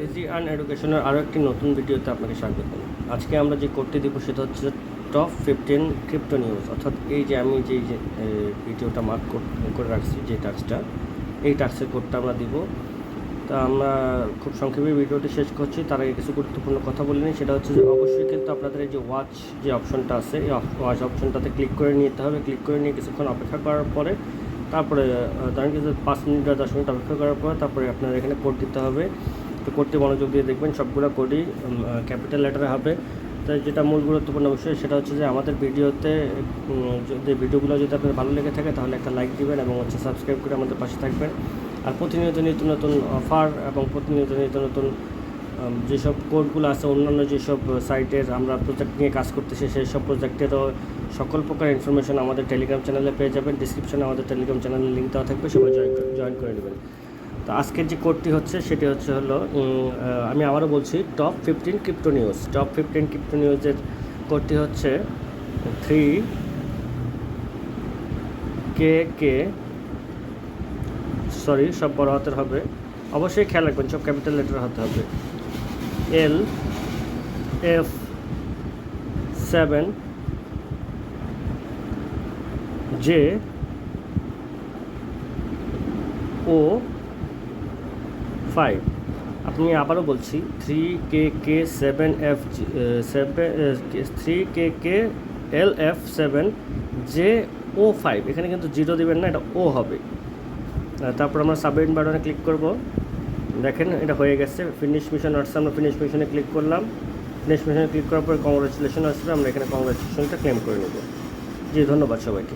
Easy earn এডুকেশনের আরও একটি নতুন ভিডিওতে আপনাকে স্বাগত। আজকে আমরা যে কোডটি দিব সেটা হচ্ছে টপ 15 ক্রিপ্টো নিউজ, অর্থাৎ এই যে আমি যে ভিডিওটা মার্ক করে রাখছি যে টাস্কটা, এই টাস্কের কোডটা আমরা দিব। তা আমরা খুব সংক্ষেপে ভিডিওটি শেষ করছি। তার আগে কিছু গুরুত্বপূর্ণ কথা বলে নিই, সেটা হচ্ছে যে অবশ্যই কিন্তু আপনাদের এই যে ওয়াচ যে অপশনটা আছে, এই ওয়াচ অপশনটাতে ক্লিক করে নিতে হবে। ক্লিক করে নিয়ে কিছুক্ষণ অপেক্ষা করার পরে তারপরে ধরেন কিছু 5 মিনিট বা 10 মিনিট অপেক্ষা করার পরে তারপরে আপনার এখানে কোড দিতে হবে। তো কোডটি মনোযোগ দিয়ে দেখবেন, সবগুলো কোডই ক্যাপিটাল লেটারে হবে। তাই যেটা মূল গুরুত্বপূর্ণ বিষয় সেটা হচ্ছে যে আমাদের ভিডিওতে যদি ভিডিওগুলো যদি আপনার ভালো লেগে থাকে তাহলে একটা লাইক দিবেন এবং সাবস্ক্রাইব করে আমাদের পাশে থাকবেন। আর প্রতিনিয়ত নিত্য নতুন অফার এবং প্রতিনিয়ত নিত্য নতুন যেসব কোডগুলো আছে, অন্যান্য যেসব সাইটের আমরা প্রজেক্ট নিয়ে কাজ করতেছি সেই সব প্রজেক্টেরও সকল প্রকার ইনফরমেশন আমাদের টেলিগ্রাম চ্যানেলে পেয়ে যাবেন। ডিসক্রিপশনে আমাদের টেলিগ্রাম চ্যানেলের লিঙ্ক দেওয়া থাকবে, সবাই জয়েন করে নেবেন। তো আজকের যে কোডটি হচ্ছে সেটি হলো আমি আবারও বলছি, top 15 crypto news. Top 15 crypto নিউজের কোডটি হচ্ছে 3KK, সরি সব বড় হাতের হবে, অবশ্যই খেয়াল রাখবেন সব ক্যাপিটাল লেটার হতে হবে। LF7JO5। আপনি আবারও বলছি 3KK7F3KKLF7JO5। এখানে কিন্তু জিরো দেবেন না, এটা ও হবে। তারপর আমরা সাবমিট বাটনে ক্লিক করব। দেখেন এটা হয়ে গেছে, ফিনিশ মিশন আসছে। আমরা ফিনিশ মিশনে ক্লিক করলাম। ফিনিশ মিশনে ক্লিক করার পরে কংগ্রাচুলেশন আসবে, আমরা এখানে কংগ্রাচুলেশনটা ক্লেম করে নেব। জি, ধন্যবাদ সবাইকে।